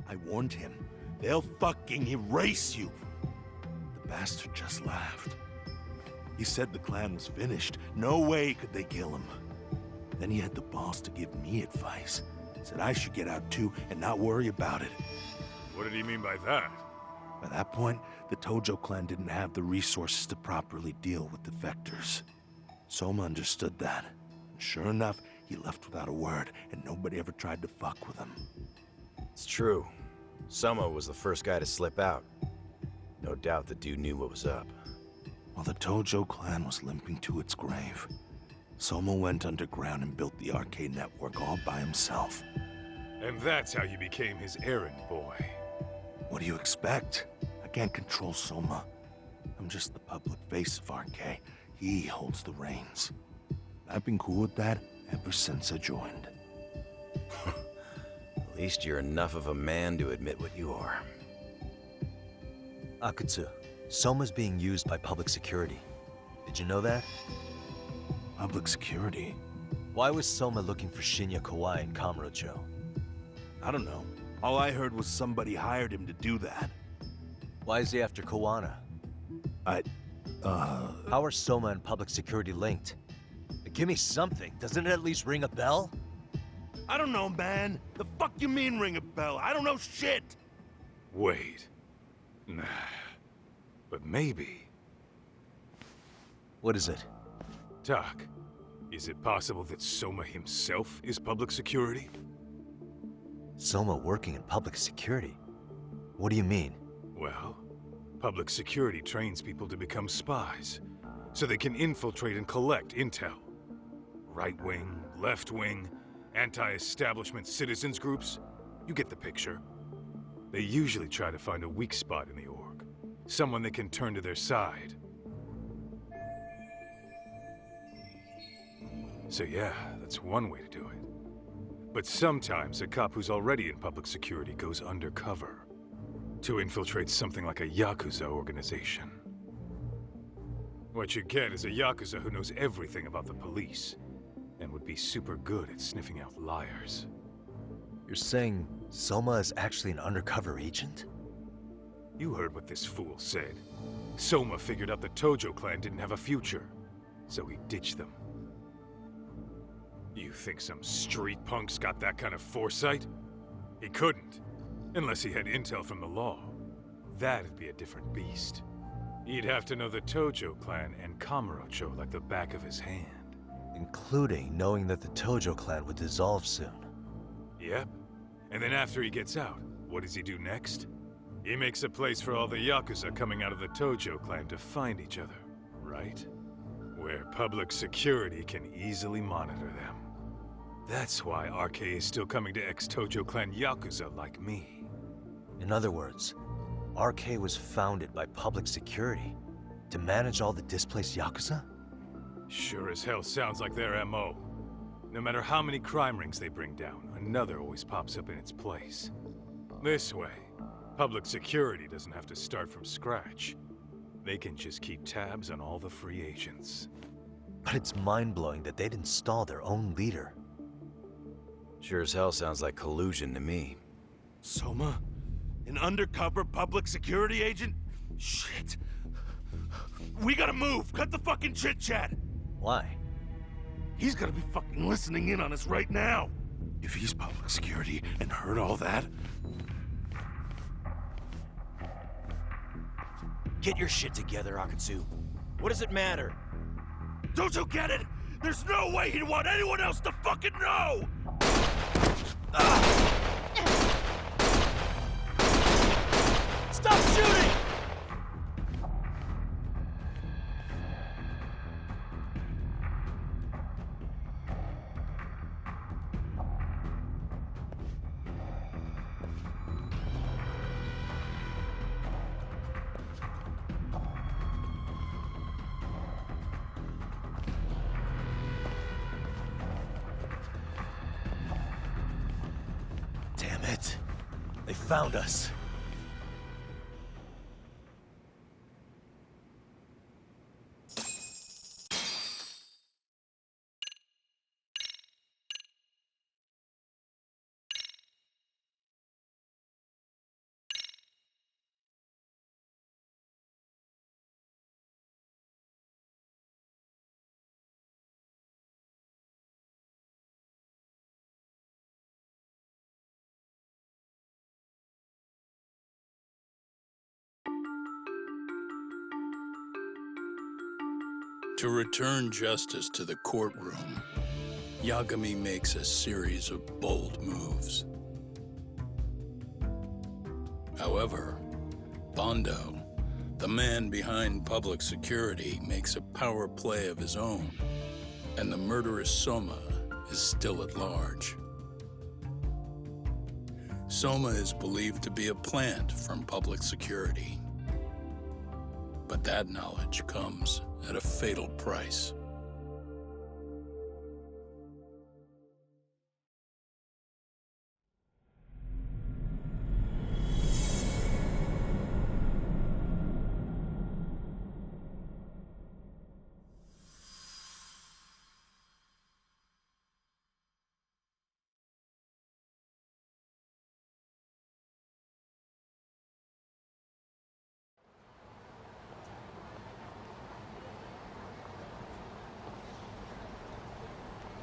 I warned him. They'll fucking erase you. The bastard just laughed. He said the clan was finished. No way could they kill him. Then he had the balls to give me advice. Said I should get out too and not worry about it. What did he mean by that? By that point, the Tojo clan didn't have the resources to properly deal with defectors. Soma understood that. And sure enough, he left without a word, and nobody ever tried to fuck with him. It's true. Soma was the first guy to slip out. No doubt the dude knew what was up. While the Tojo clan was limping to its grave, Soma went underground and built the arcade network all by himself. And that's how you became his errand boy. What do you expect? I can't control Soma. I'm just the public face of RK. He holds the reins. I've been cool with that ever since I joined. At least you're enough of a man to admit what you are. Akutsu, Soma's being used by public security. Did you know that? Public security? Why was Soma looking for Shinya Kawai and Kamurocho? I don't know. All I heard was somebody hired him to do that. Why is he after Kawana? How are Soma and public security linked? Give me something. Doesn't it at least ring a bell? I don't know, man. The fuck you mean ring a bell? I don't know shit! Wait. Nah. But maybe. What is it? Doc, is it possible that Soma himself is public security? Soma working in public security? What do you mean? Well, public security trains people to become spies, so they can infiltrate and collect intel. Right-wing, left-wing, anti-establishment citizens groups, you get the picture. They usually try to find a weak spot in the org, someone they can turn to their side. So yeah, that's one way to do it. But sometimes a cop who's already in public security goes undercover to infiltrate something like a Yakuza organization. What you get is a Yakuza who knows everything about the police and would be super good at sniffing out liars. You're saying Soma is actually an undercover agent? You heard what this fool said. Soma figured out the Tojo clan didn't have a future, so he ditched them. You think some street punk's got that kind of foresight? He couldn't, unless he had intel from the law. That'd be a different beast. He'd have to know the Tojo clan and Kamurocho like the back of his hand. Including knowing that the Tojo clan would dissolve soon. Yep. And then after he gets out, what does he do next? He makes a place for all the Yakuza coming out of the Tojo clan to find each other, right? Where public security can easily monitor them. That's why RK is still coming to ex-Tojo clan Yakuza like me. In other words, RK was founded by public security to manage all the displaced Yakuza? Sure as hell sounds like their MO. No matter how many crime rings they bring down, another always pops up in its place. This way, public security doesn't have to start from scratch. They can just keep tabs on all the free agents. But it's mind-blowing that they'd install their own leader. Sure as hell sounds like collusion to me. Soma? An undercover public security agent? Shit. We gotta move! Cut the fucking chit-chat! Why? He's gotta be fucking listening in on us right now! If he's public security and heard all that... Get your shit together, Akutsu. What does it matter? Don't you get it? There's no way he'd want anyone else to fucking know! Stop shooting! Damn it. They found us. To return justice to the courtroom, Yagami makes a series of bold moves. However, Bondo, the man behind public security, makes a power play of his own, and the murderous Soma is still at large. Soma is believed to be a plant from public security. But that knowledge comes at a fatal price.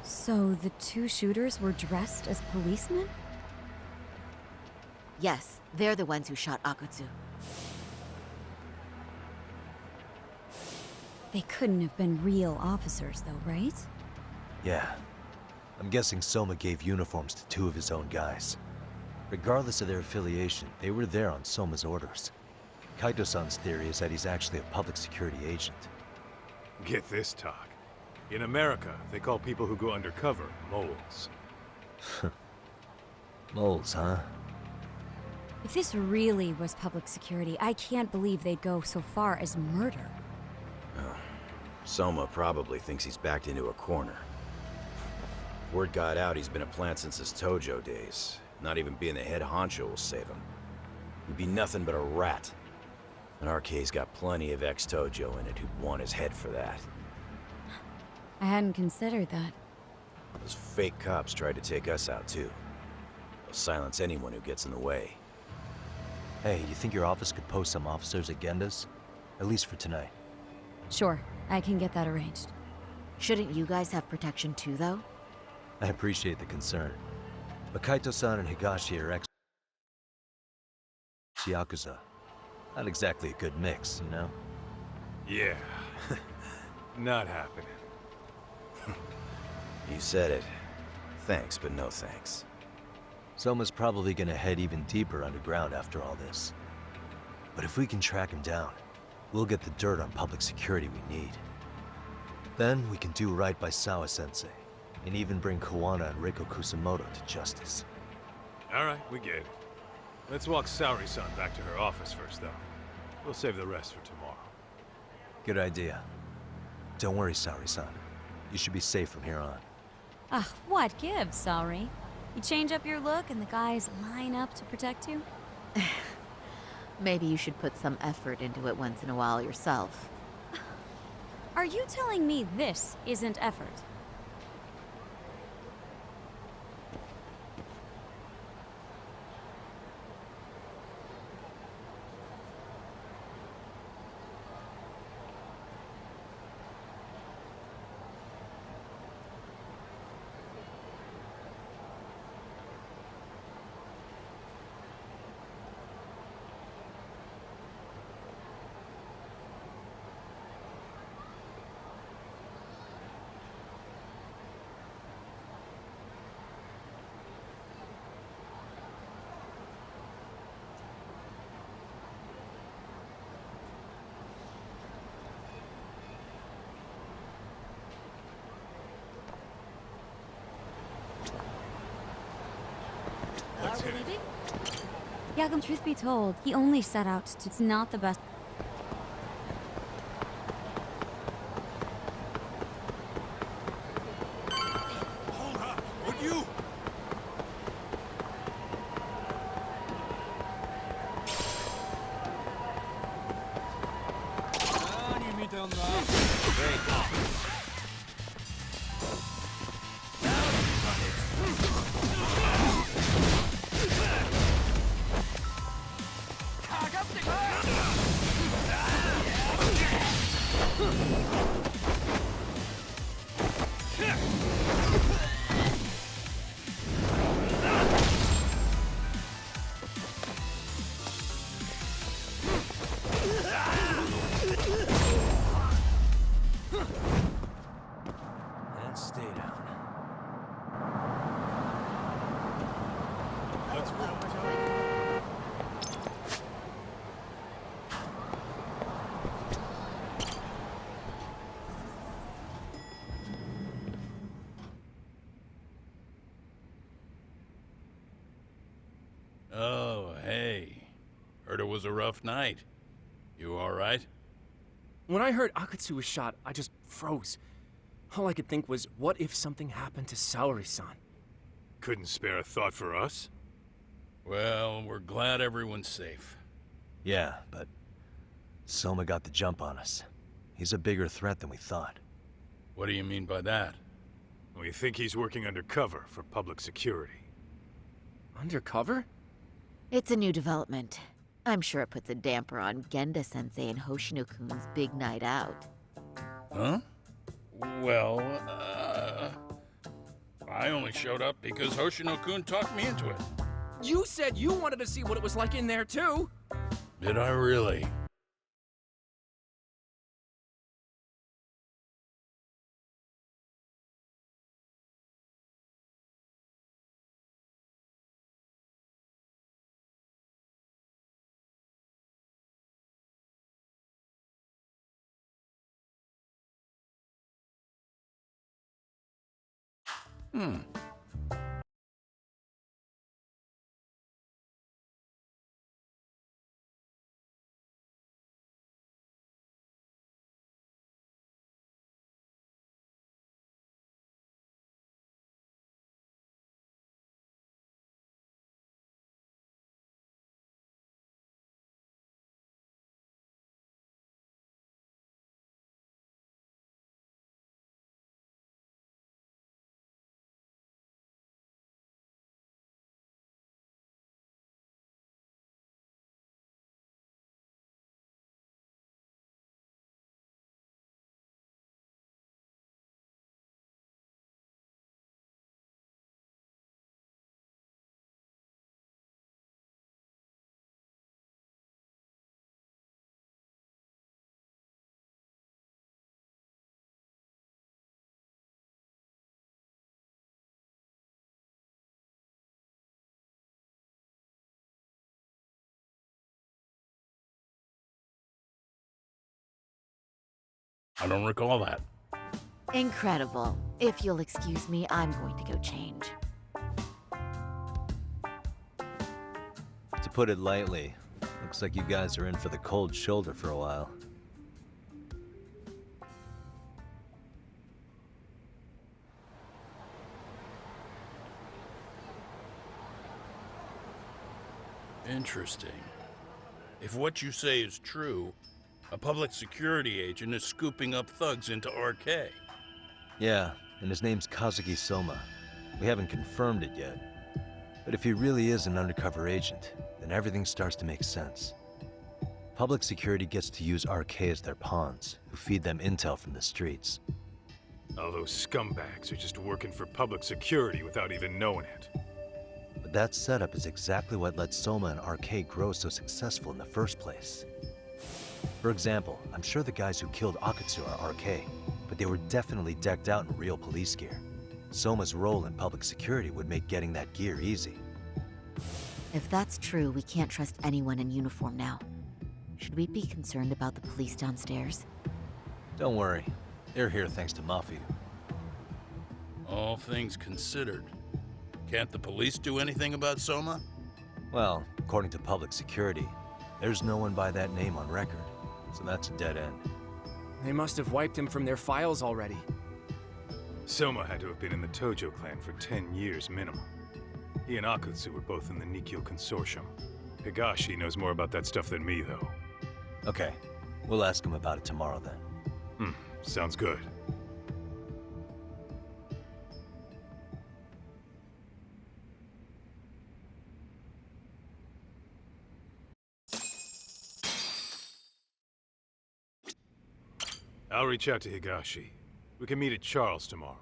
So the two shooters were dressed as policemen? Yes, they're the ones who shot Akutsu. They couldn't have been real officers, though, right? Yeah. I'm guessing Soma gave uniforms to two of his own guys. Regardless of their affiliation, they were there on Soma's orders. Kaito-san's theory is that he's actually a public security agent. Get this, talk. In America, they call people who go undercover moles. Moles, huh? If this really was public security, I can't believe they'd go so far as murder. Oh, Soma probably thinks he's backed into a corner. Word got out he's been a plant since his Tojo days. Not even being the head honcho will save him. He'd be nothing but a rat. And RK's got plenty of ex-Tojo in it who'd want his head for that. I hadn't considered that. Those fake cops tried to take us out too. They'll silence anyone who gets in the way. Hey, you think your office could post some officers at Genda's? At least for tonight. Sure, I can get that arranged. Shouldn't you guys have protection too, though? I appreciate the concern. But Kaito-san and Higashi are ex-Yakuza. Not exactly a good mix, you know? Yeah. Not happening. You said it. Thanks, but no thanks. Soma's probably gonna head even deeper underground after all this. But if we can track him down, we'll get the dirt on public security we need. Then we can do right by Sawa-sensei, and even bring Kawana and Reiko Kusamoto to justice. Alright, we get it. Let's walk Saori-san back to her office first, though. We'll save the rest for tomorrow. Good idea. Don't worry, Saori-san. You should be safe from here on. Ah, what gives, Saori? You change up your look and the guys line up to protect you? Maybe you should put some effort into it once in a while yourself. Are you telling me this isn't effort? Let's hit it. Yagam, truth be told, he only set out to... It's not the best... Hold up! Would you? Oh, hey. Heard it was a rough night. You alright? When I heard Akatsu was shot, I just froze. All I could think was, what if something happened to Saori-san? Couldn't spare a thought for us? Well, we're glad everyone's safe. Yeah, but Soma got the jump on us. He's a bigger threat than we thought. What do you mean by that? We think he's working undercover for public security. Undercover? It's a new development. I'm sure it puts a damper on Genda-sensei and Hoshino-kun's big night out. Huh? Well, I only showed up because Hoshino-kun talked me into it. You said you wanted to see what it was like in there, too! Did I really? I don't recall that. Incredible. If you'll excuse me, I'm going to go change. To put it lightly, looks like you guys are in for the cold shoulder for a while. Interesting. If what you say is true, a public security agent is scooping up thugs into RK. Yeah, and his name's Kazuki Soma. We haven't confirmed it yet. But if he really is an undercover agent, then everything starts to make sense. Public security gets to use RK as their pawns, who feed them intel from the streets. All those scumbags are just working for public security without even knowing it. But that setup is exactly what let Soma and RK grow so successful in the first place. For example, I'm sure the guys who killed Akatsu are RK, but they were definitely decked out in real police gear. Soma's role in public security would make getting that gear easy. If that's true, we can't trust anyone in uniform now. Should we be concerned about the police downstairs? Don't worry, they're here thanks to Mafia. All things considered, can't the police do anything about Soma? Well, according to public security, there's no one by that name on record, so that's a dead end. They must have wiped him from their files already. Soma had to have been in the Tojo clan for 10 years minimum. He and Akutsu were both in the Nikkyo Consortium. Higashi knows more about that stuff than me, though. Okay, we'll ask him about it tomorrow then. Sounds good. I'll reach out to Higashi. We can meet at Charles tomorrow.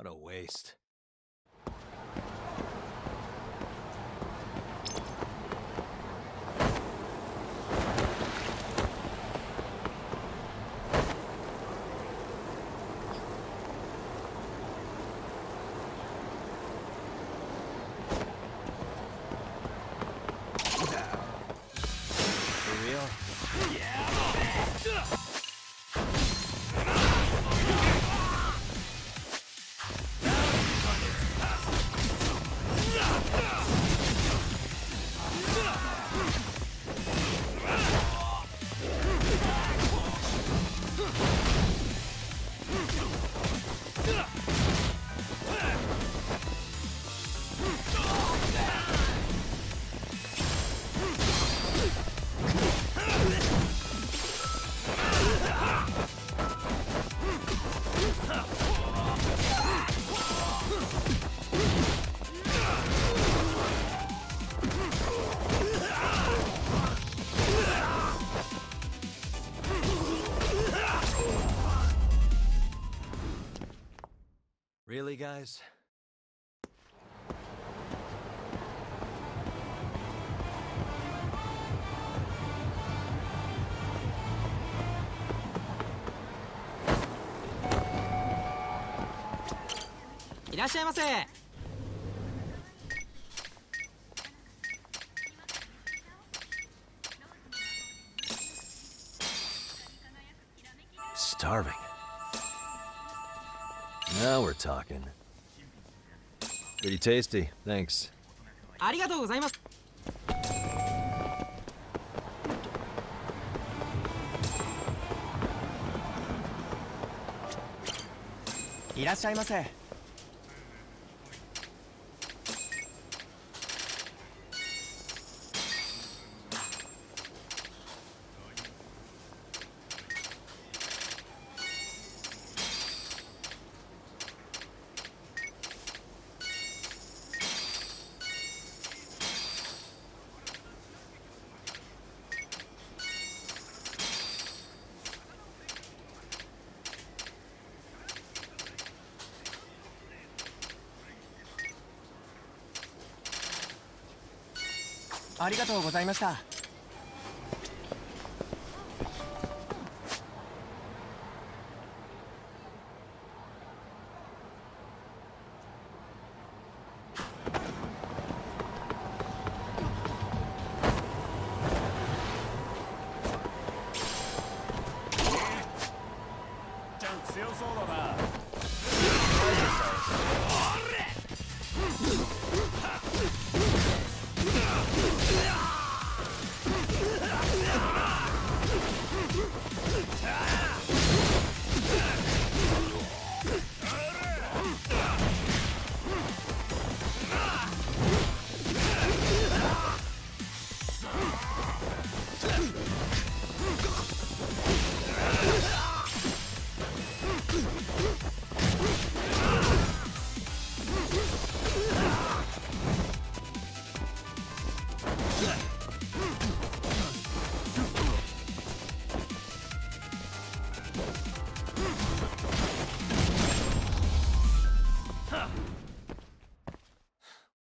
What a waste. For real? Really, guys? Starving. Now we're talking. Pretty tasty, thanks. ありがとうございます。いらっしゃいませ。ありがとうございました。強そうだな。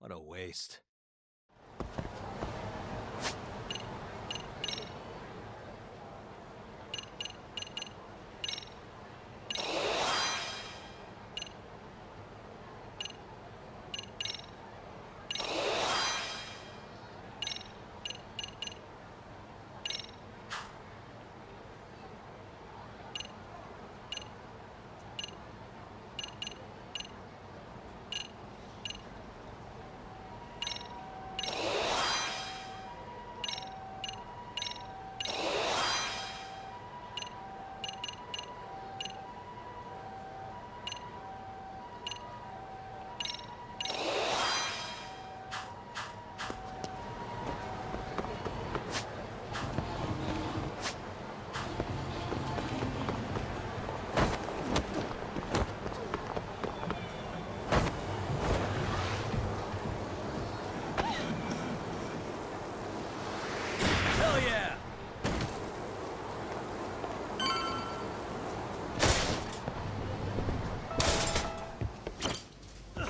What a waste.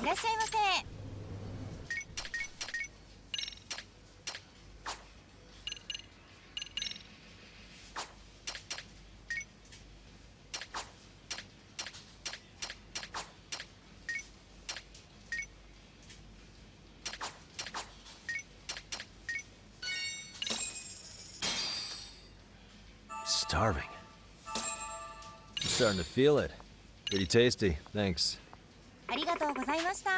いらっしゃいませ。Starving. I'm starting to feel it. Pretty tasty, thanks. ありがとうございました。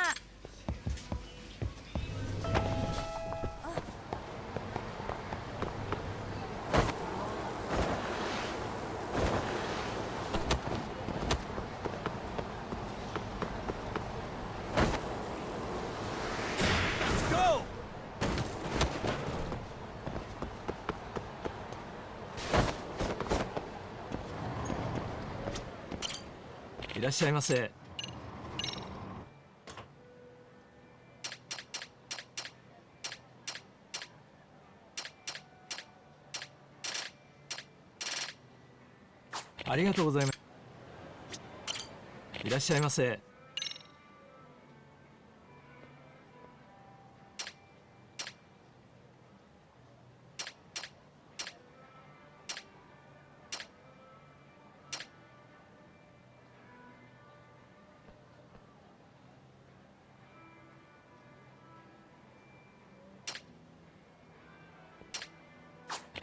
いらっしゃいませ。ありがとうございます。いらっしゃいませ。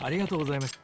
ありがとうございます。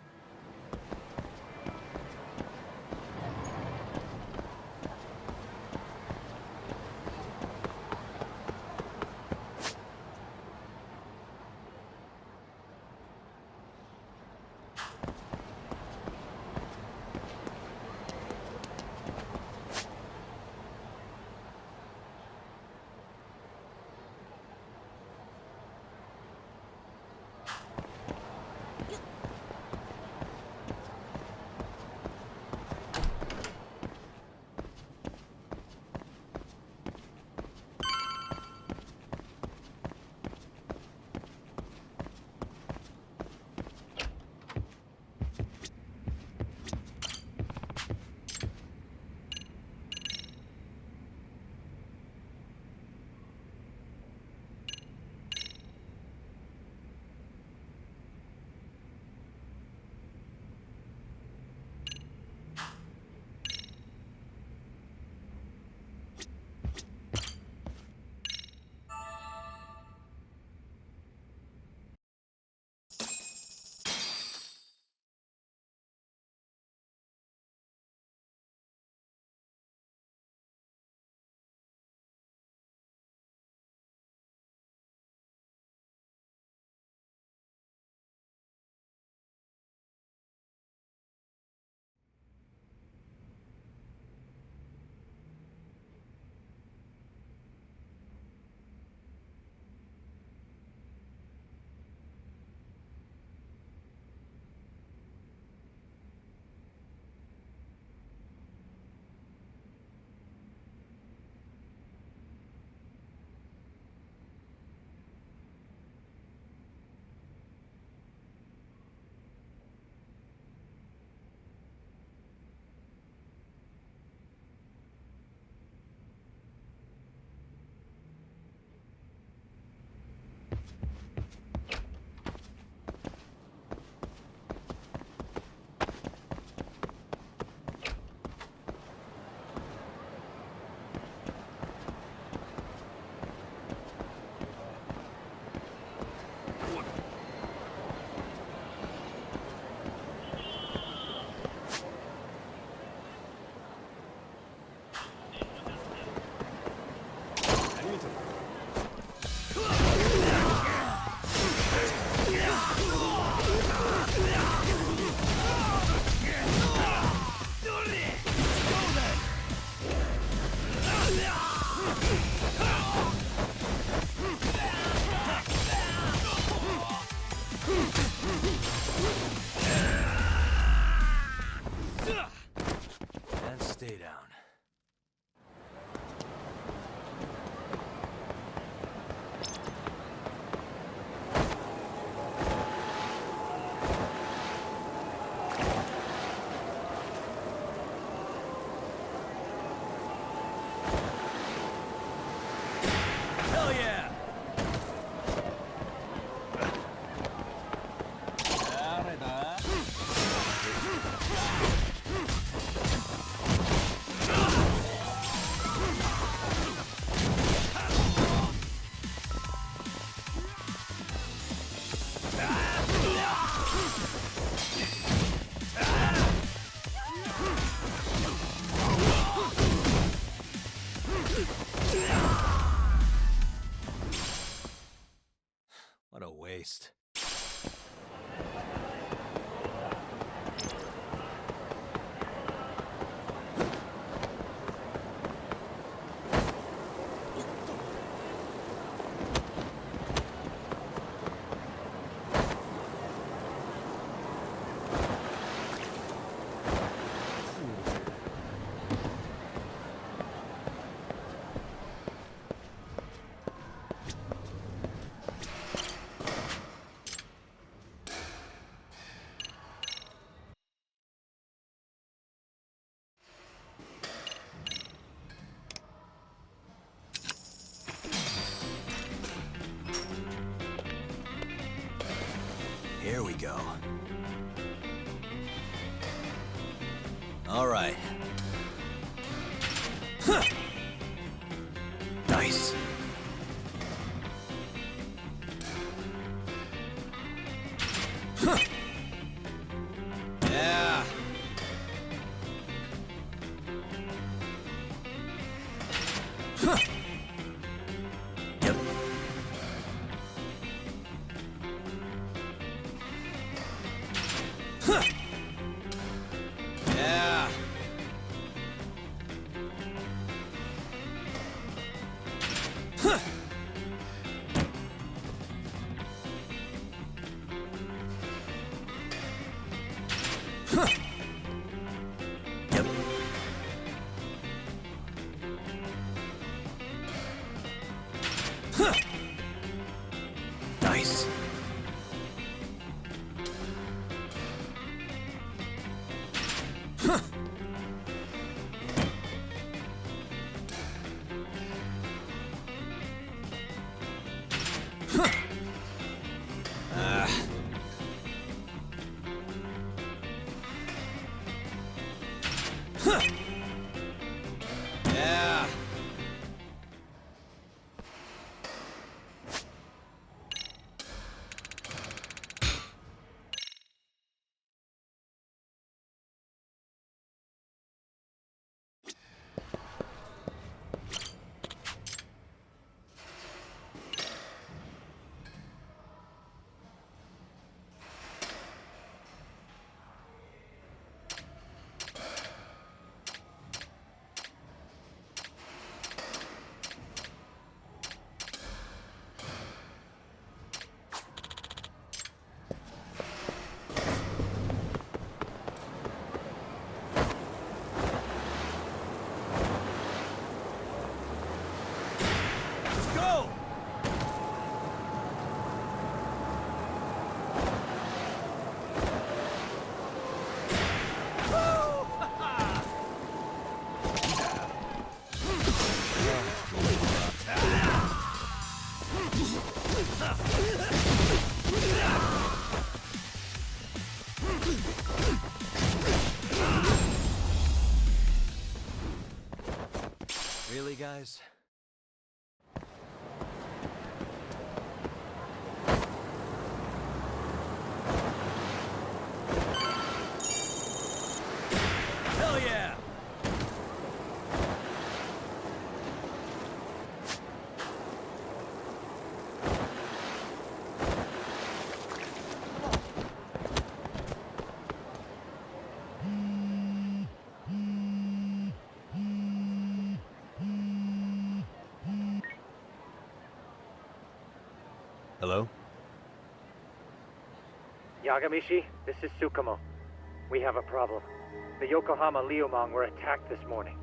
Christ. Here we go. All right. Huh. Nice. Huh. Yeah. Huh. Yep. Huh. Yeah. Huh. Huh. Yep. Huh. Nice. Huh. Huh. Huh. Yeah. Let's go! Really, guys? Hell yeah! Hello? Yagamishi, this is Tsukumo. We have a problem. The Yokohama Liumang were attacked this morning.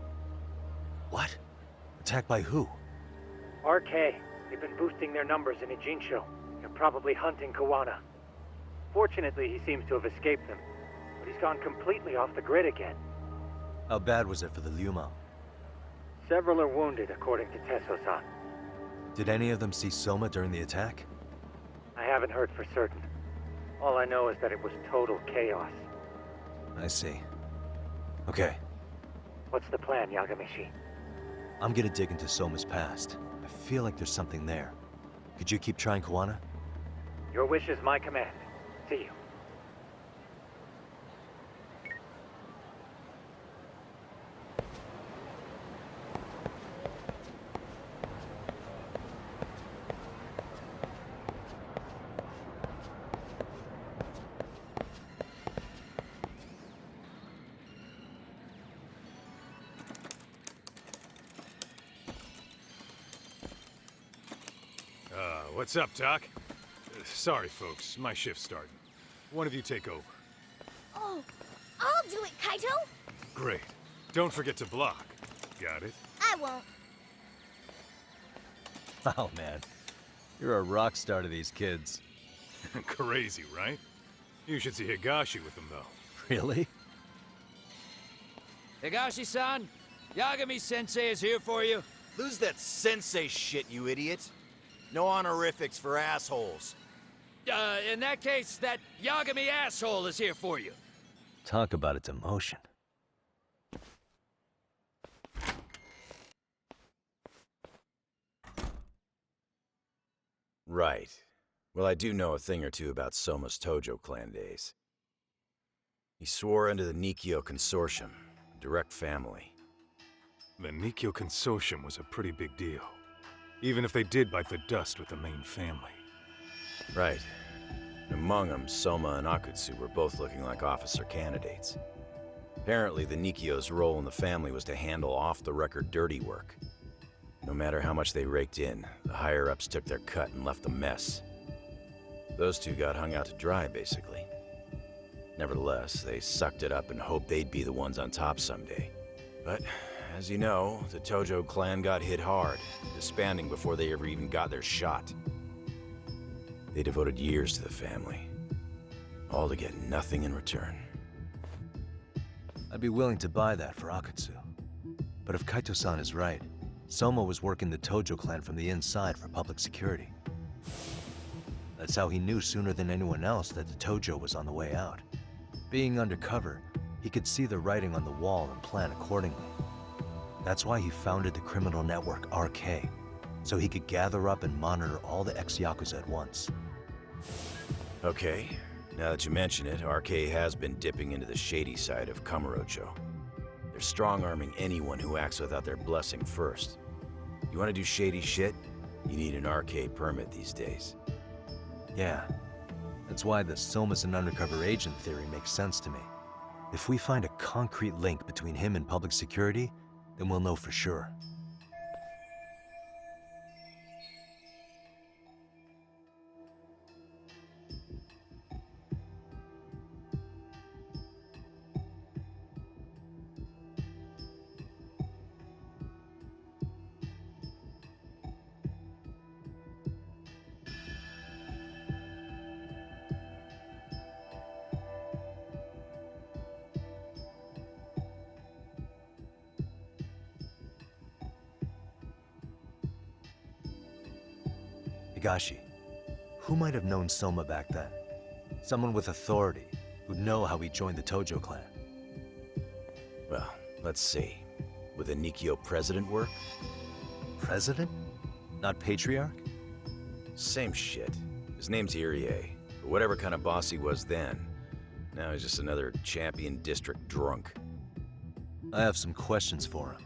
What? Attacked by who? RK. They've been boosting their numbers in Ijinsho. They're probably hunting Kawana. Fortunately, he seems to have escaped them. But he's gone completely off the grid again. How bad was it for the Liuma? Several are wounded, according to Tesso-san. Did any of them see Soma during the attack? I haven't heard for certain. All I know is that it was total chaos. I see. Okay, What's the plan, Yagamishi? I'm gonna dig into Soma's past. I feel like there's something there. Could you keep trying Kawana? Your wish is my command. See you. What's up, Doc? Sorry, folks. My shift's starting. One of you take over. Oh, I'll do it, Kaito. Great. Don't forget to block. Got it? I won't. Oh, man. You're a rock star to these kids. Crazy, right? You should see Higashi with them, though. Really? Higashi-san, Yagami-sensei is here for you. Lose that sensei shit, you idiot. No honorifics for assholes. In that case, that Yagami asshole is here for you. Talk about a demotion. Right. Well, I do know a thing or two about Soma's Tojo clan days. He swore under the Nikyo Consortium, a direct family. The Nikyo Consortium was a pretty big deal. Even if they did bite the dust with the main family. Right. Among them, Soma and Akutsu were both looking like officer candidates. Apparently, the Nikyo's role in the family was to handle off-the-record dirty work. No matter how much they raked in, the higher-ups took their cut and left a mess. Those two got hung out to dry, basically. Nevertheless, they sucked it up and hoped they'd be the ones on top someday. But, as you know, the Tojo clan got hit hard, disbanding before they ever even got their shot. They devoted years to the family, all to get nothing in return. I'd be willing to buy that for Akutsu. But if Kaito-san is right, Soma was working the Tojo clan from the inside for public security. That's how he knew sooner than anyone else that the Tojo was on the way out. Being undercover, he could see the writing on the wall and plan accordingly. That's why he founded the criminal network RK, so he could gather up and monitor all the ex-Yakuza at once. Okay, now that you mention it, RK has been dipping into the shady side of Kamurocho. They're strong-arming anyone who acts without their blessing first. You want to do shady shit? You need an RK permit these days. Yeah, that's why the Soma's an undercover agent theory makes sense to me. If we find a concrete link between him and public security, then we'll know for sure. Higashi, who might have known Soma back then? Someone with authority, who'd know how he joined the Tojo clan. Well, let's see. Would the Nikyo president work? President? Not patriarch? Same shit. His name's Irie, but whatever kind of boss he was then, now he's just another champion district drunk. I have some questions for him.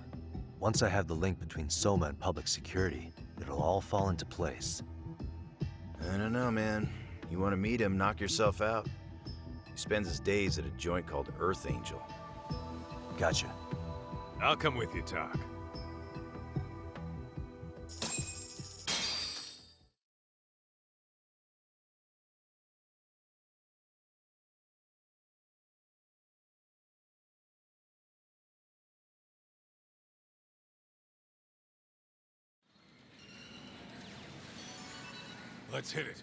Once I have the link between Soma and public security, it'll all fall into place. I don't know, man. You want to meet him, knock yourself out. He spends his days at a joint called Earth Angel. Gotcha. I'll come with you, Doc. Let's hit it.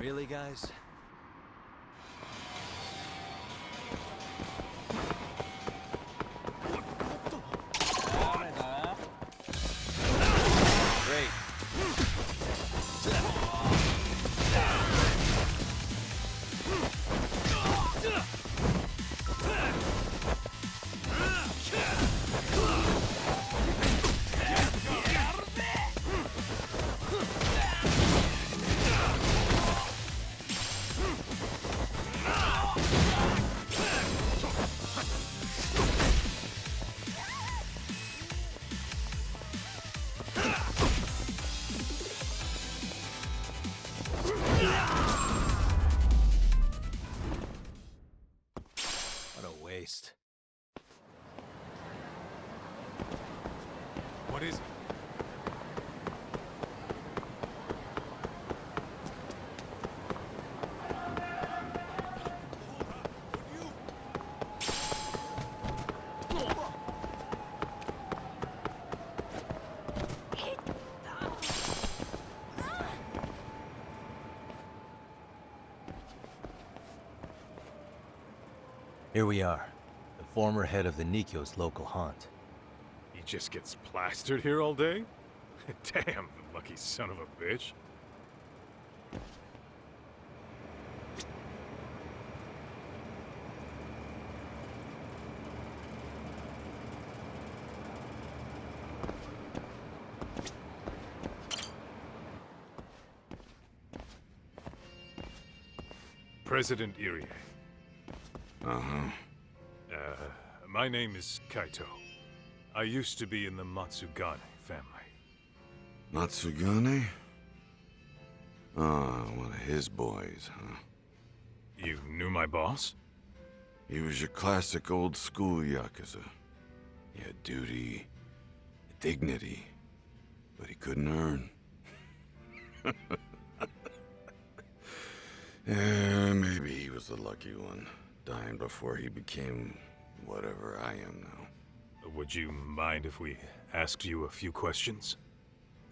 Really, guys? Great. What a waste. What is it? Here we are, the former head of the Nikyo's local haunt. He just gets plastered here all day? Damn, the lucky son of a bitch. President Irie. Uh-huh. My name is Kaito. I used to be in the Matsugane family. Matsugane? Ah, one of his boys, huh? You knew my boss? He was your classic old school Yakuza. He had duty, dignity, but he couldn't earn. Yeah, maybe he was the lucky one, dying before he became whatever I am now. Would you mind if we asked you a few questions?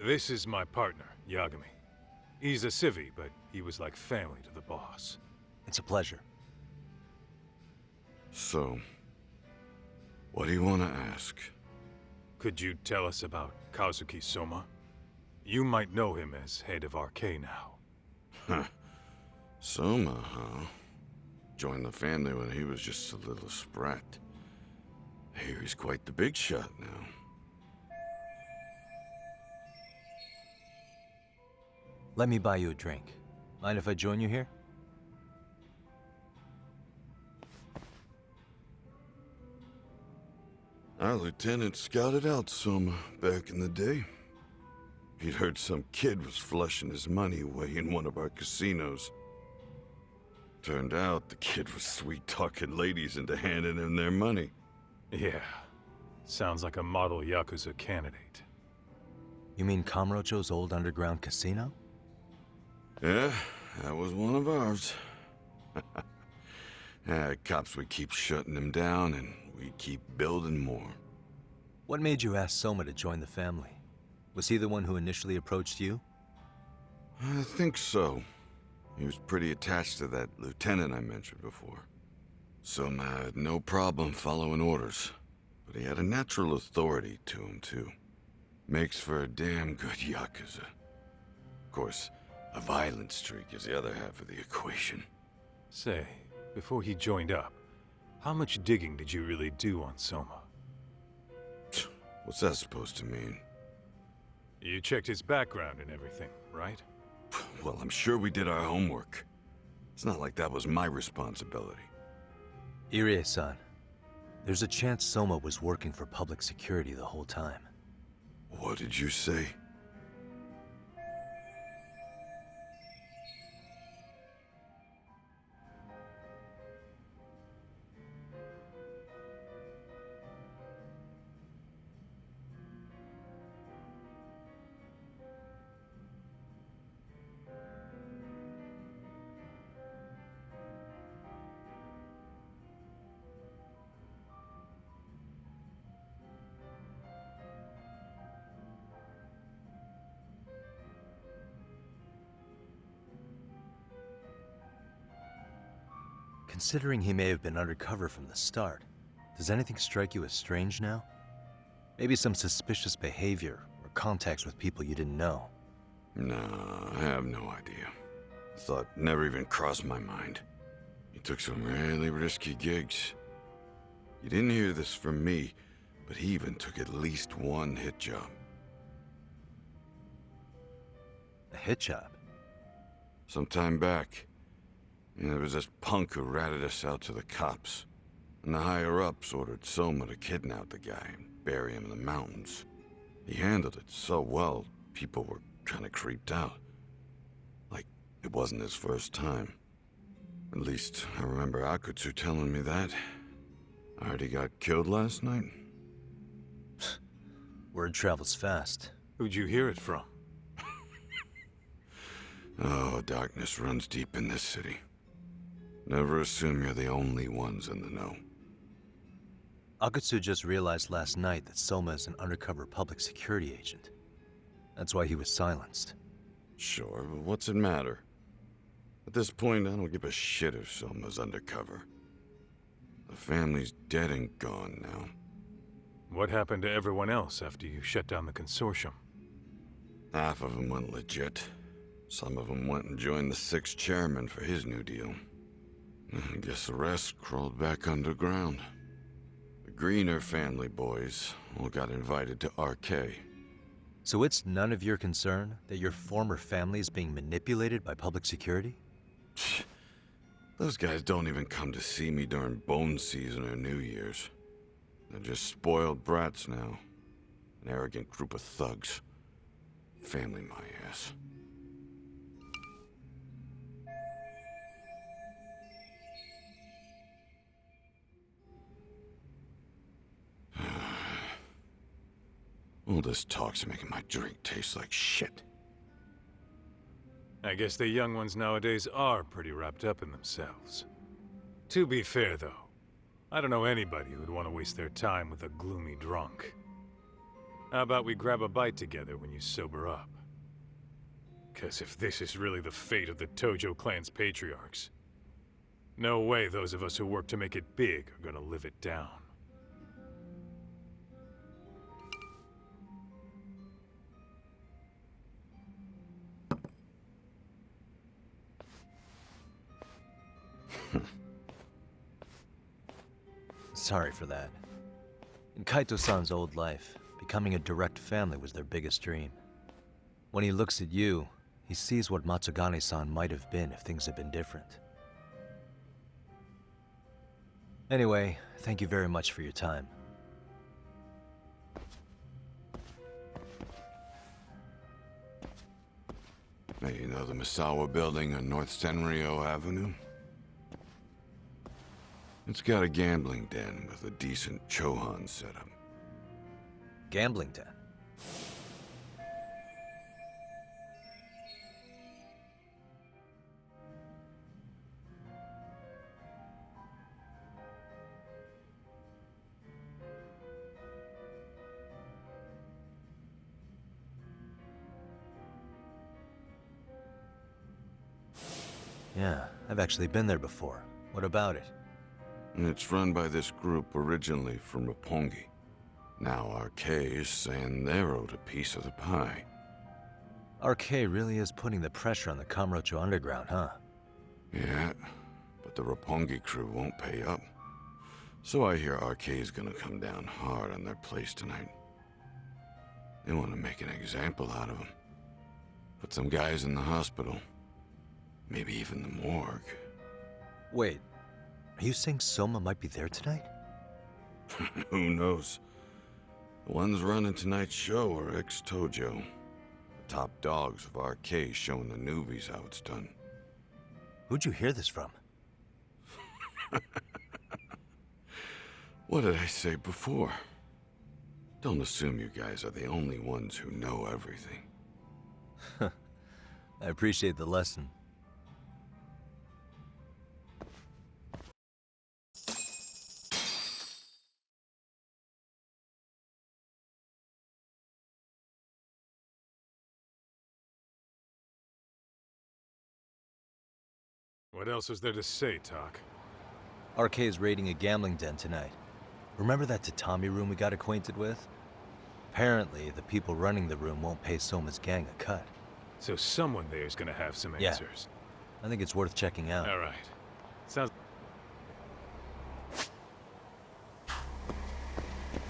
This is my partner, Yagami. He's a civvy, but he was like family to the boss. It's a pleasure. So, what do you want to ask? Could you tell us about Kazuki Soma? You might know him as head of RK now. Huh. Soma, huh? Joined the family when he was just a little sprat. I hear he's quite the big shot now. Let me buy you a drink. Mind if I join you here? Our lieutenant scouted out Soma back in the day. He'd heard some kid was flushing his money away in one of our casinos. Turned out the kid was sweet-talking ladies into handing him their money. Yeah. Sounds like a model Yakuza candidate. You mean Kamurocho's old underground casino? Yeah, that was one of ours. Cops would keep shutting him down, and we'd keep building more. What made you ask Soma to join the family? Was he the one who initially approached you? I think so. He was pretty attached to that lieutenant I mentioned before. Soma had no problem following orders, but he had a natural authority to him, too. Makes for a damn good Yakuza. Of course, a violent streak is the other half of the equation. Say, before he joined up, how much digging did you really do on Soma? What's that supposed to mean? You checked his background and everything, right? Well, I'm sure we did our homework. It's not like that was my responsibility. Irie-san, there's a chance Soma was working for public security the whole time. What did you say? considering he may have been undercover from the start, does anything strike you as strange now? Maybe some suspicious behavior or contacts with people you didn't know? No, I have no idea. Thought never even crossed my mind. He took some really risky gigs. You didn't hear this from me, but he even took at least one hit job. A hit job? Some time back, there was this punk who ratted us out to the cops. And the higher-ups ordered Soma to kidnap the guy and bury him in the mountains. He handled it so well, people were kind of creeped out. Like, it wasn't his first time. At least, I remember Akutsu telling me that. I heard he got killed last night. Word travels fast. Who'd you hear it from? Oh, darkness runs deep in this city. Never assume you're the only ones in the know. Akutsu just realized last night that Soma is an undercover public security agent. That's why he was silenced. Sure, but what's it matter? At this point, I don't give a shit if Soma's undercover. The family's dead and gone now. What happened to everyone else after you shut down the consortium? Half of them went legit. Some of them went and joined the 6th chairman for his new deal. I guess the rest crawled back underground. The Greener family boys all got invited to RK. So it's none of your concern that your former family is being manipulated by public security? Those guys don't even come to see me during bone season or New Year's. They're just spoiled brats now. An arrogant group of thugs. Family my ass. All this talk's making my drink taste like shit. I guess the young ones nowadays are pretty wrapped up in themselves. To be fair, though, I don't know anybody who'd want to waste their time with a gloomy drunk. How about we grab a bite together when you sober up? 'Cause if this is really the fate of the Tojo clan's patriarchs, no way those of us who work to make it big are gonna live it down. Sorry for that. In Kaito-san's old life, becoming a direct family was their biggest dream. When he looks at you, he sees what Matsugane-san might have been if things had been different. Anyway, thank you very much for your time. Hey, you know the Misawa building on North Senryo Avenue? It's got a gambling den with a decent Chohan setup. Gambling den? Yeah, I've actually been there before. What about it? It's run by this group originally from Roppongi. Now RK is saying they're owed a piece of the pie. RK really is putting the pressure on the Kamurocho Underground, huh? Yeah, but the Roppongi crew won't pay up. So I hear RK is gonna come down hard on their place tonight. They want to make an example out of them. Put some guys in the hospital. Maybe even the morgue. Wait, are you saying Soma might be there tonight? Who knows? The ones running tonight's show are ex-Tojo. The top dogs of RK showing the newbies how it's done. Who'd you hear this from? What did I say before? Don't assume you guys are the only ones who know everything. I appreciate the lesson. What else is there to say, Talk? RK's raiding a gambling den tonight. Remember that tatami room we got acquainted with? Apparently, the people running the room won't pay Soma's gang a cut. So someone there's gonna have some answers. I think it's worth checking out. All right. Sounds...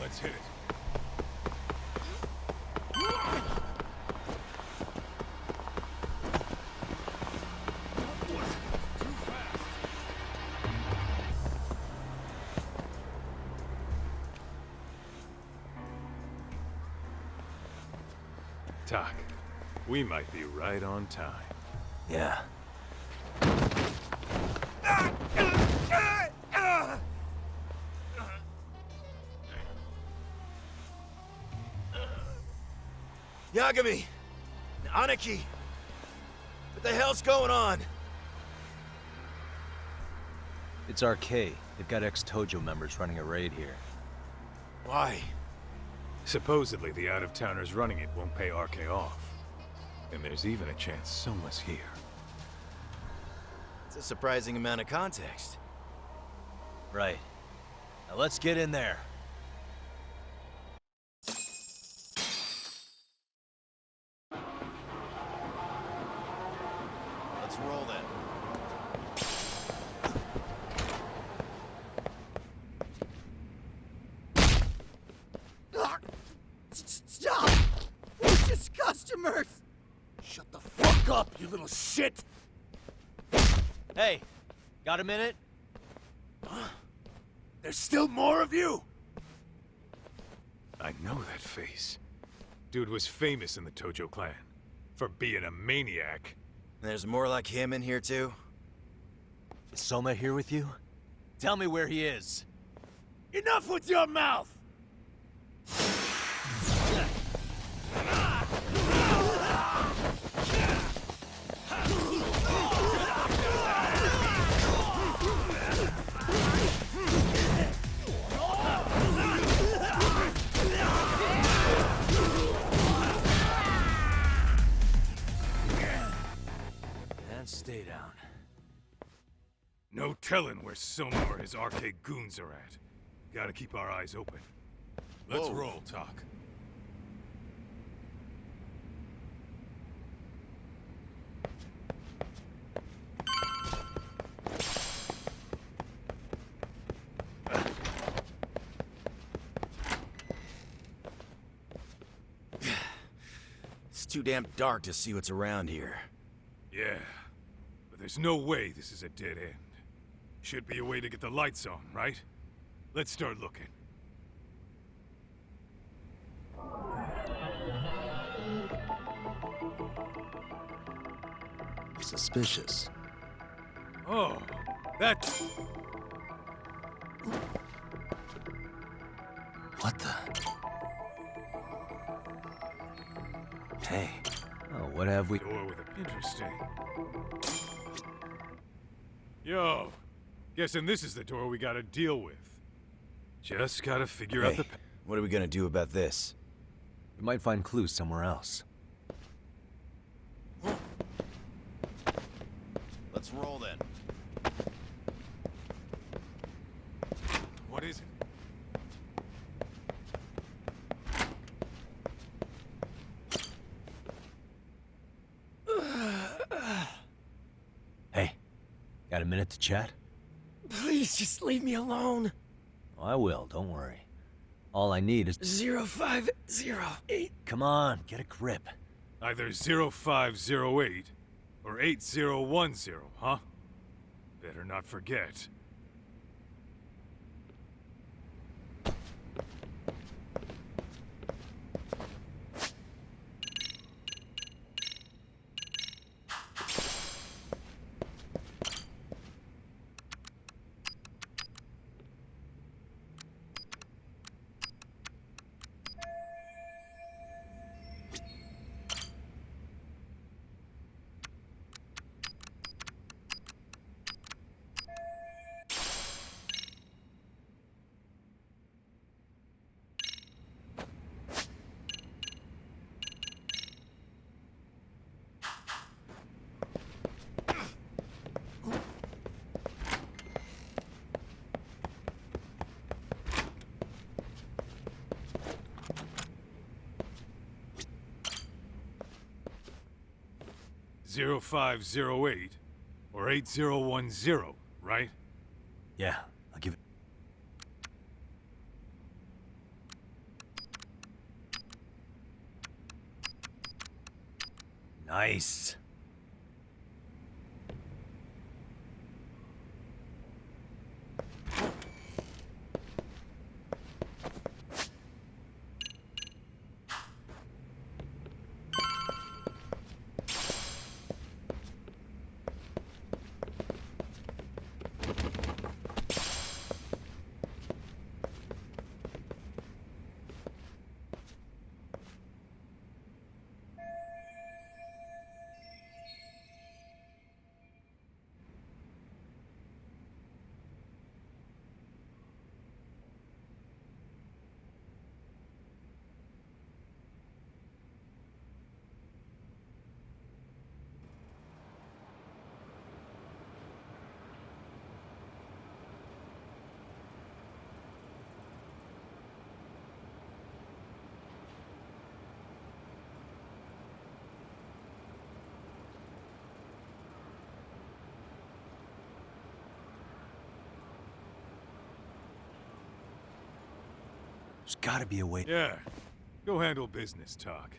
Let's hit it. Talk. We might be right on time. Yeah. Yagami! Aniki! What the hell's going on? It's RK. They've got ex-Tojo members running a raid here. Why? Supposedly, the out-of-towners running it won't pay RK off. And there's even a chance Soma's here. It's a surprising amount of context. Right. Now let's get in there. Let's roll then. Stop! We're just customers! Shut the fuck up, you little shit! Hey, got a minute? There's still more of you? I know that face. Dude was famous in the Tojo clan. For being a maniac. There's more like him in here too? Is Soma here with you? Tell me where he is. Enough with your mouth! And stay down. No telling where Soma or his arcade goons are at. Gotta keep our eyes open. Let's roll, Talk. It's too damn dark to see what's around here. Yeah, but there's no way this is a dead end. Should be a way to get the lights on, right? Let's start looking. Suspicious. Oh, that... What the? Hey. Oh, what have we... Door with a... Interesting. Yo, guessing this is the door we gotta deal with. Just gotta figure out the... What are we gonna do about this? We might find clues somewhere else. Let's roll then. What is it? Hey, got a minute to chat? Please, just leave me alone. Oh, I will, don't worry. All I need is... 0508. Come on, get a grip. Either 0508 or 8010, huh? Better not forget. 0508 or 8010, right? Yeah, I'll give it. Nice. There's gotta be a way. Yeah. Go handle business, talk.